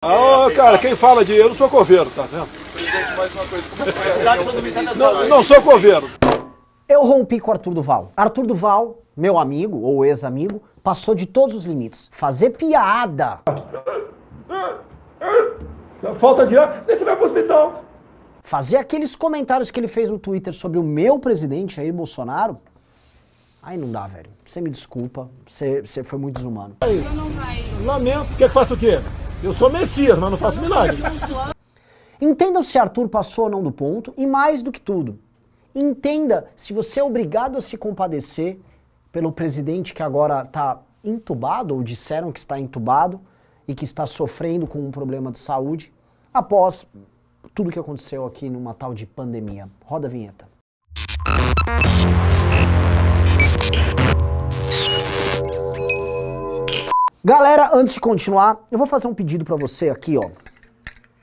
Ah, cara, quem fala de eu não sou coveiro, tá vendo? Presidente, mais uma coisa, como foi a reunião do ministro? Não sou coveiro. Eu rompi com o Arthur Duval. Arthur Duval, meu amigo ou ex-amigo, passou de todos os limites. Fazer piada. Falta de ar, você vai pro hospital. Fazer aqueles comentários que ele fez no Twitter sobre o meu presidente, Jair Bolsonaro. Aí não dá, velho. Você me desculpa, você foi muito desumano. Lamento, quer que faça o quê? Eu sou Messias, mas não faço milagre. Entendam se Arthur passou ou não do ponto e, mais do que tudo, entenda se você é obrigado a se compadecer pelo presidente que agora está entubado, ou disseram que está entubado, e que está sofrendo com um problema de saúde, após tudo que aconteceu aqui numa tal de pandemia. Roda a vinheta. Galera, antes de continuar, eu vou fazer um pedido pra você aqui, ó.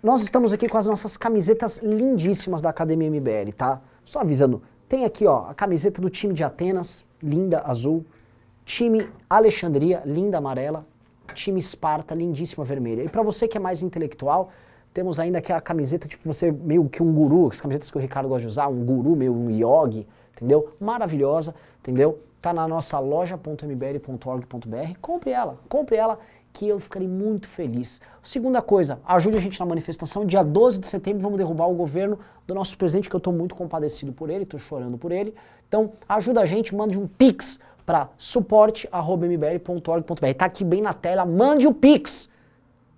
Nós estamos aqui com as nossas camisetas lindíssimas da Academia MBL, tá? Só avisando, tem aqui, ó, a camiseta do time de Atenas, linda azul, time Alexandria, linda amarela, time Esparta, lindíssima vermelha. E pra você que é mais intelectual, temos ainda aqui a camiseta, tipo, você meio que um guru, as camisetas que o Ricardo gosta de usar, um guru, meio um yogi, entendeu? Maravilhosa, entendeu? Tá na nossa loja.mbl.org.br, compre ela, que eu ficarei muito feliz. Segunda coisa, ajude a gente na manifestação, dia 12 de setembro vamos derrubar o governo do nosso presidente, que eu tô muito compadecido por ele, tô chorando por ele. Então, ajuda a gente, mande um pix para suporte@mbl.org.br, tá aqui bem na tela, mande o pix.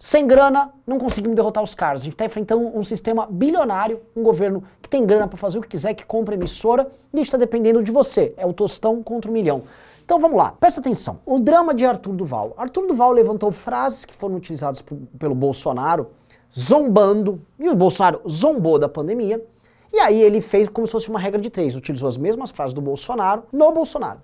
Sem grana, não conseguimos derrotar os caras. A gente está enfrentando um sistema bilionário, um governo que tem grana para fazer o que quiser, que compra emissora, e a gente está dependendo de você. É o tostão contra o milhão. Então vamos lá, presta atenção. O drama de Arthur Duval. Arthur Duval levantou frases que foram utilizadas pelo Bolsonaro, zombando, e o Bolsonaro zombou da pandemia, e aí ele fez como se fosse uma regra de 3, utilizou as mesmas frases do Bolsonaro no Bolsonaro.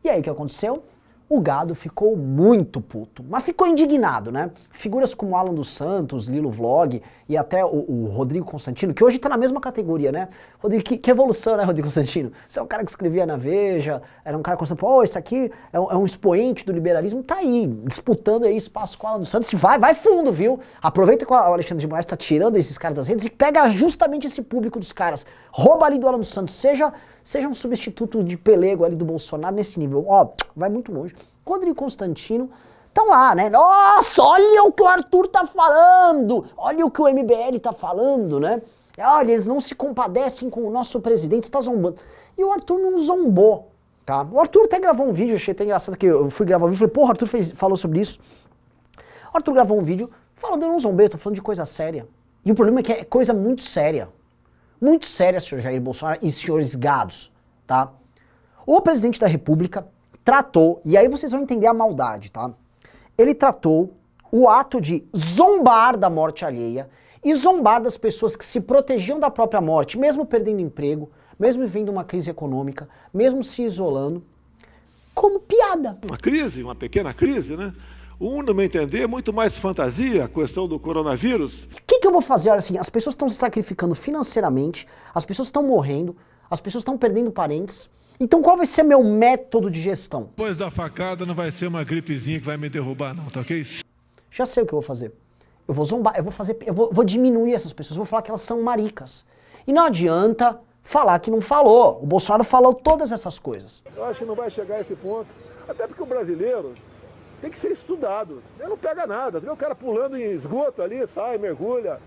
E aí o que aconteceu? O gado ficou muito puto, mas ficou indignado, né? Figuras como Alan dos Santos, Lilo Vlog e até o Rodrigo Constantino, que hoje tá na mesma categoria, né? Rodrigo, que evolução, né, Rodrigo Constantino? Você é um cara que escrevia na Veja, era um cara constante, pô, esse aqui é um expoente do liberalismo, tá aí, disputando aí espaço com o Alan dos Santos, vai fundo, viu? Aproveita que o Alexandre de Moraes tá tirando esses caras das redes e pega justamente esse público dos caras. Rouba ali do Alan dos Santos, seja um substituto de pelego ali do Bolsonaro nesse nível. Ó, vai muito longe. Rodrigo Constantino estão lá, né? Nossa, olha o que o Arthur tá falando, olha o que o MBL tá falando, né? Olha, eles não se compadecem com o nosso presidente, está zombando. E o Arthur não zombou, tá? O Arthur até gravou um vídeo, achei até engraçado que eu fui gravar um vídeo, falei, porra, o Arthur falou sobre isso. O Arthur gravou um vídeo falando, eu não zombei, eu tô falando de coisa séria. E o problema é que é coisa muito séria, senhor Jair Bolsonaro e senhores gados, tá? O presidente da República tratou, e aí vocês vão entender a maldade, tá? Ele tratou o ato de zombar da morte alheia e zombar das pessoas que se protegiam da própria morte, mesmo perdendo emprego, mesmo vivendo uma crise econômica, mesmo se isolando, como piada. Uma crise, uma pequena crise, né? No meu entender, é muito mais fantasia a questão do coronavírus. O que eu vou fazer? Olha, assim, as pessoas estão se sacrificando financeiramente, as pessoas estão morrendo, as pessoas estão perdendo parentes. Então qual vai ser meu método de gestão? Depois da facada não vai ser uma gripezinha que vai me derrubar não, tá ok? Já sei o que eu vou fazer. Eu vou zombar, vou diminuir essas pessoas, vou falar que elas são maricas. E não adianta falar que não falou. O Bolsonaro falou todas essas coisas. Eu acho que não vai chegar a esse ponto. Até porque o brasileiro tem que ser estudado. Ele não pega nada. Vê o cara pulando em esgoto ali, sai, mergulha.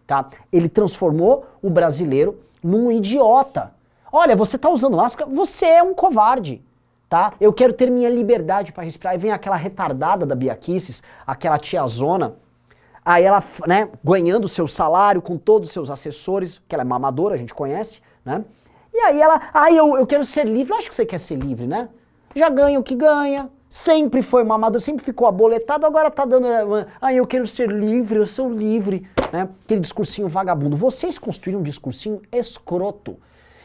Tá? Ele transformou o brasileiro num idiota. Olha, você tá usando máscara, você é um covarde, tá? Eu quero ter minha liberdade para respirar. Aí vem aquela retardada da Bia Kicis, aquela tiazona, aí ela, né, ganhando seu salário com todos os seus assessores, que ela é mamadora, a gente conhece, né? E aí ela, eu quero ser livre. Eu acho que você quer ser livre, né? Já ganha o que ganha, sempre foi mamador, sempre ficou aboletado, agora tá dando, eu quero ser livre, eu sou livre, né? Aquele discursinho vagabundo. Vocês construíram um discursinho escroto.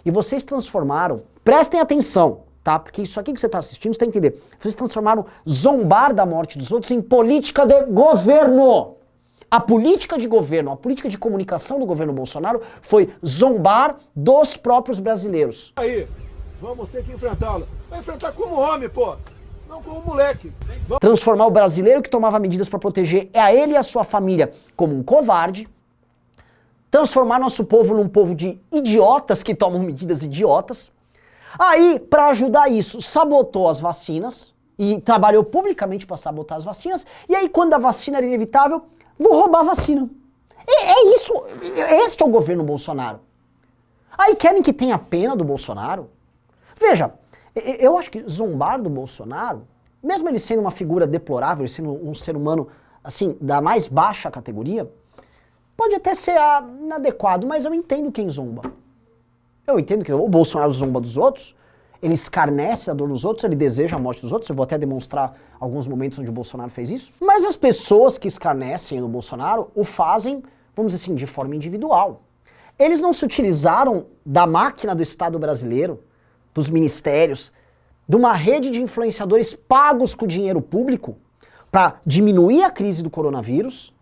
E vocês transformaram, prestem atenção, tá? Porque isso aqui que você está assistindo, você tem que entender. Vocês transformaram zombar da morte dos outros em política de governo. A política de governo, a política de comunicação do governo Bolsonaro foi zombar dos próprios brasileiros. Aí, vamos ter que enfrentá-lo. Vai enfrentar como homem, pô. Não Não como moleque. Transformar o brasileiro que tomava medidas para proteger a ele e a sua família como um covarde. Transformar nosso povo num povo de idiotas que tomam medidas idiotas. Aí, para ajudar isso, sabotou as vacinas e trabalhou publicamente para sabotar as vacinas. E aí, quando a vacina era inevitável, vou roubar a vacina. É isso, este é o governo Bolsonaro. Aí querem que tenha pena do Bolsonaro? Veja, eu acho que zombar do Bolsonaro, mesmo ele sendo uma figura deplorável, ele sendo um ser humano, assim, da mais baixa categoria, pode até ser inadequado, mas eu entendo quem zomba. Eu entendo que o Bolsonaro zomba dos outros, ele escarnece a dor dos outros, ele deseja a morte dos outros, eu vou até demonstrar alguns momentos onde o Bolsonaro fez isso, mas as pessoas que escarnecem do Bolsonaro o fazem, vamos dizer assim, de forma individual. Eles não se utilizaram da máquina do Estado brasileiro, dos ministérios, de uma rede de influenciadores pagos com dinheiro público para diminuir a crise do coronavírus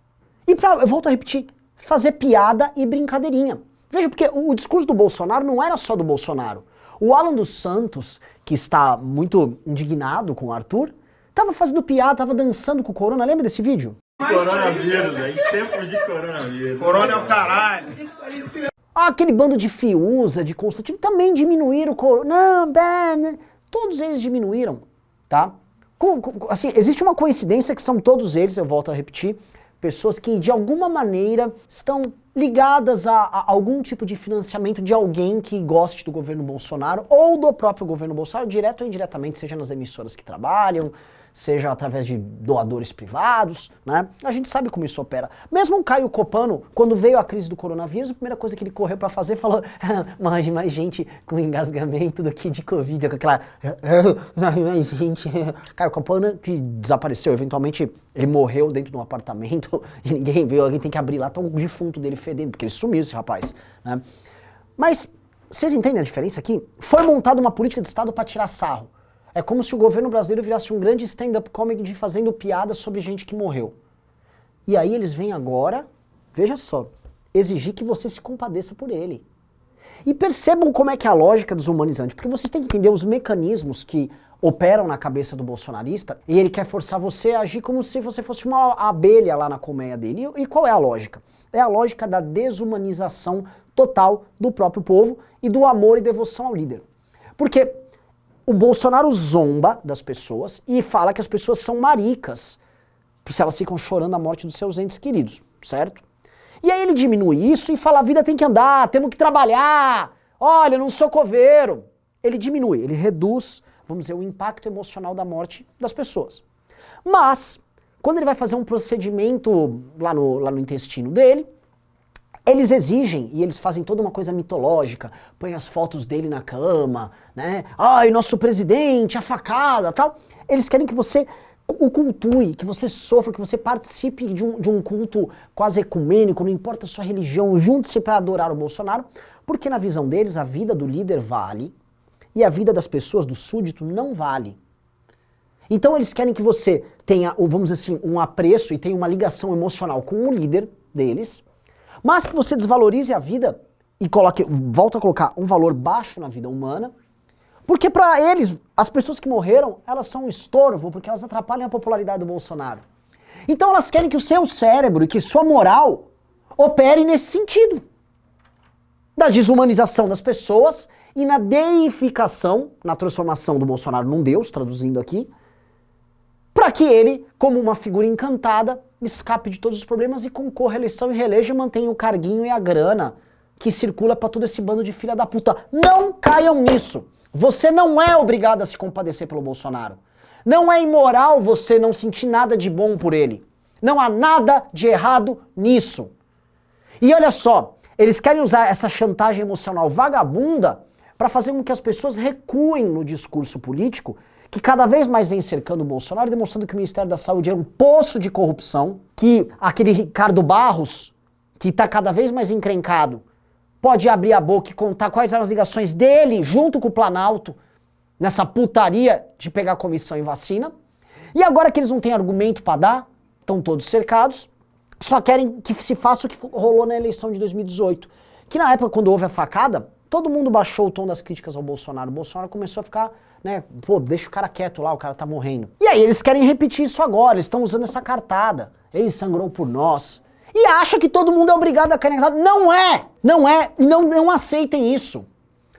e para, eu volto a repetir, fazer piada e brincadeirinha. Veja, porque o discurso do Bolsonaro não era só do Bolsonaro. O Alan dos Santos, que está muito indignado com o Arthur, estava fazendo piada, estava dançando com o corona. Lembra desse vídeo? Coronavírus, velho. Tempo de coronavírus. Corona é o caralho. Aquele bando de Fiuza, de Constantino, também diminuíram o corona. Não, todos eles diminuíram, tá? Assim, existe uma coincidência que são todos eles, eu volto a repetir, pessoas que de alguma maneira estão ligadas a algum tipo de financiamento de alguém que goste do governo Bolsonaro ou do próprio governo Bolsonaro, direto ou indiretamente, seja nas emissoras que trabalham, seja através de doadores privados, né? A gente sabe como isso opera. Mesmo o Caio Copano, quando veio a crise do coronavírus, a primeira coisa que ele correu pra fazer, falou mais gente com engasgamento do que de Covid, com aquela... mais gente... Caio Copano, que desapareceu, eventualmente ele morreu dentro de um apartamento e ninguém viu, alguém tem que abrir lá, tá o defunto dele fedendo, porque ele sumiu, esse rapaz, né? Mas, vocês entendem a diferença aqui? Foi montada uma política de Estado para tirar sarro. É como se o governo brasileiro virasse um grande stand-up comedy fazendo piada sobre gente que morreu. E aí eles vêm agora, veja só, exigir que você se compadeça por ele. E percebam como é que é a lógica desumanizante, porque vocês têm que entender os mecanismos que operam na cabeça do bolsonarista e ele quer forçar você a agir como se você fosse uma abelha lá na colmeia dele. E qual é a lógica? É a lógica da desumanização total do próprio povo e do amor e devoção ao líder. Porque o Bolsonaro zomba das pessoas e fala que as pessoas são maricas se elas ficam chorando a morte dos seus entes queridos, certo? E aí ele diminui isso e fala, a vida tem que andar, temos que trabalhar, olha, eu não sou coveiro. Ele diminui, ele reduz, vamos dizer, o impacto emocional da morte das pessoas. Mas, quando ele vai fazer um procedimento lá no intestino dele, eles exigem, e eles fazem toda uma coisa mitológica, põem as fotos dele na cama, né? Ai, nosso presidente, a facada, tal. Eles querem que você o cultue, que você sofra, que você participe de um culto quase ecumênico, não importa a sua religião, junte-se para adorar o Bolsonaro, porque na visão deles a vida do líder vale e a vida das pessoas, do súdito, não vale. Então eles querem que você tenha, vamos dizer assim, um apreço e tenha uma ligação emocional com o líder deles, mas que você desvalorize a vida e volta a colocar um valor baixo na vida humana, porque para eles, as pessoas que morreram, elas são um estorvo, porque elas atrapalham a popularidade do Bolsonaro. Então elas querem que o seu cérebro e que sua moral opere nesse sentido. Da desumanização das pessoas e na deificação, na transformação do Bolsonaro num deus, traduzindo aqui, para que ele, como uma figura encantada, escape de todos os problemas e concorra à eleição e reeleja e mantenha o carguinho e a grana que circula para todo esse bando de filha da puta. Não caiam nisso. Você não é obrigado a se compadecer pelo Bolsonaro. Não é imoral você não sentir nada de bom por ele. Não há nada de errado nisso. E olha só, eles querem usar essa chantagem emocional vagabunda para fazer com que as pessoas recuem no discurso político que cada vez mais vem cercando o Bolsonaro, demonstrando que o Ministério da Saúde é um poço de corrupção, que aquele Ricardo Barros, que está cada vez mais encrencado, pode abrir a boca e contar quais eram as ligações dele junto com o Planalto nessa putaria de pegar comissão em vacina. E agora que eles não têm argumento para dar, estão todos cercados, só querem que se faça o que rolou na eleição de 2018. Que na época, quando houve a facada, todo mundo baixou o tom das críticas ao Bolsonaro. O Bolsonaro começou a ficar, né, pô, deixa o cara quieto lá, o cara tá morrendo. E aí eles querem repetir isso agora, eles estão usando essa cartada. Ele sangrou por nós. E acha que todo mundo é obrigado a cair na cartada. Não é! Não é! E não aceitem isso.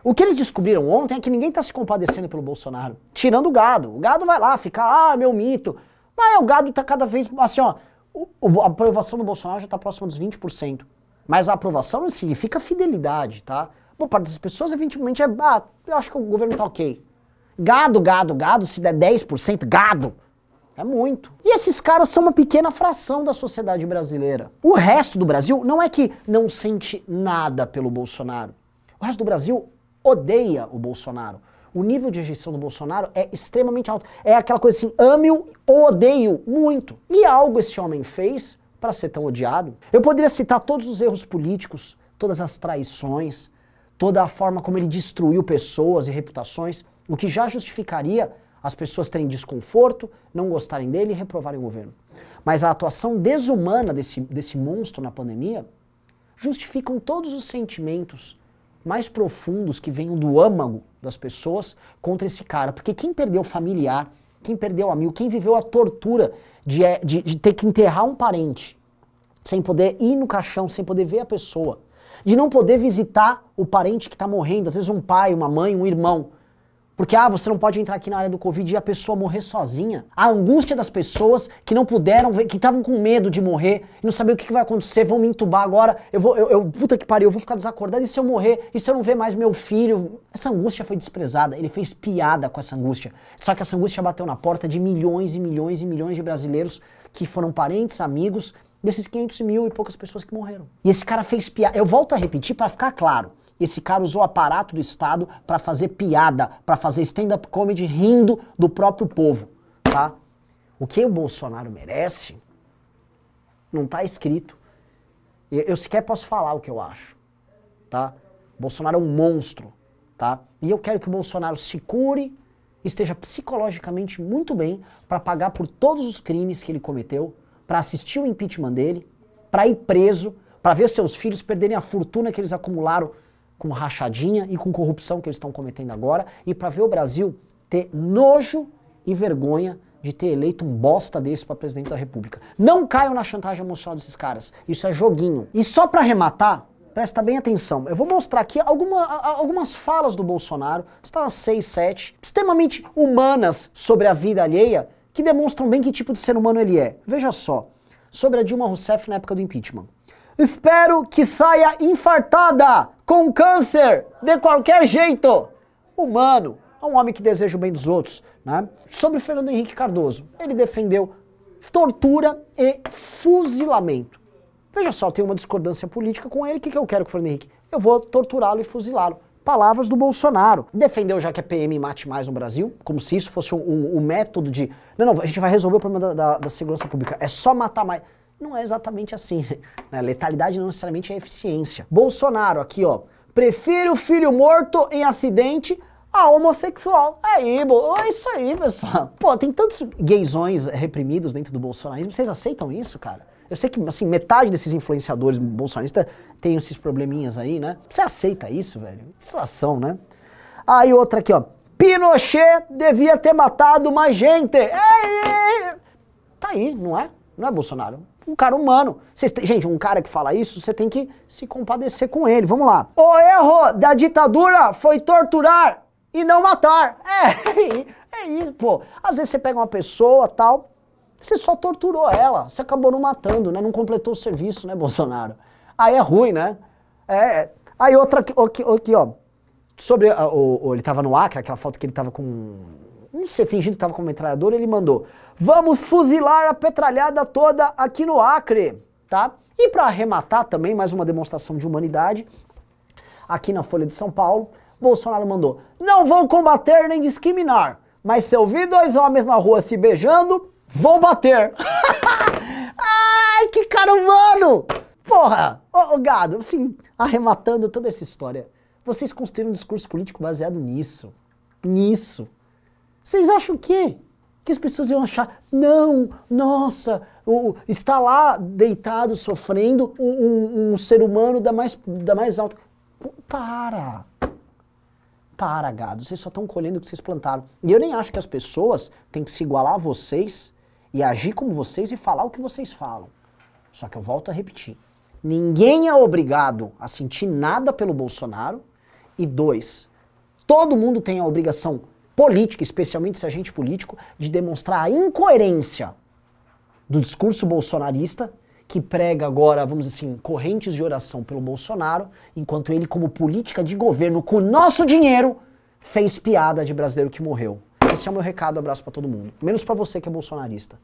O que eles descobriram ontem é que ninguém tá se compadecendo pelo Bolsonaro. Tirando o gado. O gado vai lá, fica, meu mito. Mas o gado tá cada vez, assim, ó, a aprovação do Bolsonaro já tá próxima dos 20%. Mas a aprovação não significa fidelidade, tá? Boa parte das pessoas, eventualmente, eu acho que o governo tá ok. Gado, se der 10%, gado. É muito. E esses caras são uma pequena fração da sociedade brasileira. O resto do Brasil não é que não sente nada pelo Bolsonaro. O resto do Brasil odeia o Bolsonaro. O nível de rejeição do Bolsonaro é extremamente alto. É aquela coisa assim, ame-o ou odeio muito. E algo esse homem fez para ser tão odiado. Eu poderia citar todos os erros políticos, todas as traições, toda a forma como ele destruiu pessoas e reputações, o que já justificaria as pessoas terem desconforto, não gostarem dele e reprovarem o governo. Mas a atuação desumana desse monstro na pandemia justificam todos os sentimentos mais profundos que venham do âmago das pessoas contra esse cara. Porque quem perdeu familiar, quem perdeu amigo, quem viveu a tortura de ter que enterrar um parente, sem poder ir no caixão, sem poder ver a pessoa, de não poder visitar o parente que está morrendo, às vezes um pai, uma mãe, um irmão, porque, você não pode entrar aqui na área do Covid e a pessoa morrer sozinha. A angústia das pessoas que não puderam ver, que estavam com medo de morrer, e não sabiam o que vai acontecer, vão me entubar agora, puta que pariu, eu vou ficar desacordado, e se eu morrer? E se eu não ver mais meu filho? Essa angústia foi desprezada, ele fez piada com essa angústia. Só que essa angústia bateu na porta de milhões e milhões e milhões de brasileiros que foram parentes, amigos, desses 500 mil e poucas pessoas que morreram. E esse cara fez piada. Eu volto a repetir para ficar claro. Esse cara usou o aparato do Estado para fazer piada, para fazer stand-up comedy rindo do próprio povo, tá? O que o Bolsonaro merece não tá escrito. Eu sequer posso falar o que eu acho, tá? O Bolsonaro é um monstro, tá? E eu quero que o Bolsonaro se cure, esteja psicologicamente muito bem para pagar por todos os crimes que ele cometeu, para assistir o impeachment dele, para ir preso, para ver seus filhos perderem a fortuna que eles acumularam com rachadinha e com corrupção que eles estão cometendo agora, e para ver o Brasil ter nojo e vergonha de ter eleito um bosta desse para presidente da República. Não caiam na chantagem emocional desses caras. Isso é joguinho. E só para arrematar, presta bem atenção, eu vou mostrar aqui algumas falas do Bolsonaro, estão umas 6, 7, extremamente humanas sobre a vida alheia, que demonstram bem que tipo de ser humano ele é. Veja só, sobre a Dilma Rousseff na época do impeachment. Espero que saia infartada, com câncer, de qualquer jeito. Humano, é um homem que deseja o bem dos outros, né? Sobre Fernando Henrique Cardoso, ele defendeu tortura e fuzilamento. Veja só, tem uma discordância política com ele, o que eu quero com o Fernando Henrique? Eu vou torturá-lo e fuzilá-lo. Palavras do Bolsonaro. Defendeu já que a PM mate mais no Brasil, como se isso fosse um método de... Não, a gente vai resolver o problema da segurança pública, é só matar mais... Não é exatamente assim. Letalidade não necessariamente é eficiência. Bolsonaro, aqui ó, prefiro filho morto em acidente a homossexual. É isso aí, pessoal. Pô, tem tantos gaysões reprimidos dentro do bolsonarismo, vocês aceitam isso, cara? Eu sei que, assim, metade desses influenciadores bolsonaristas tem esses probleminhas aí, né? Você aceita isso, velho? Que situação, né? Aí outra aqui, ó. Pinochet devia ter matado mais gente. Tá aí, não é? Não é Bolsonaro? Um cara humano. Gente, um cara que fala isso, você tem que se compadecer com ele. Vamos lá. O erro da ditadura foi torturar e não matar. É isso, pô. Às vezes você pega uma pessoa, tal, você só torturou ela. Você acabou não matando, né? Não completou o serviço, né, Bolsonaro? Aí é ruim, né? Aí outra aqui, ó. Sobre, ele tava no Acre, aquela foto que ele tava com... Não sei, fingindo que tava com uma metralhadora, ele mandou: vamos fuzilar a petralhada toda aqui no Acre, tá? E para arrematar também, mais uma demonstração de humanidade, aqui na Folha de São Paulo, Bolsonaro mandou: não vou combater nem discriminar, mas se eu vi 2 homens na rua se beijando, vou bater. Ai, que cara humano! Porra! Ô gado, assim, arrematando toda essa história, vocês construíram um discurso político baseado nisso. Vocês acham o quê? Que as pessoas iam achar, não, nossa, está lá deitado, sofrendo, um ser humano da mais alta... Para! Para, gado, vocês só estão colhendo o que vocês plantaram. E eu nem acho que as pessoas têm que se igualar a vocês e agir como vocês e falar o que vocês falam. Só que eu volto a repetir. Ninguém é obrigado a sentir nada pelo Bolsonaro. E 2, todo mundo tem a obrigação política, especialmente se agente político, de demonstrar a incoerência do discurso bolsonarista, que prega agora, vamos dizer assim, correntes de oração pelo Bolsonaro, enquanto ele, como política de governo, com o nosso dinheiro, fez piada de brasileiro que morreu. Esse é o meu recado, abraço pra todo mundo. Menos pra você que é bolsonarista.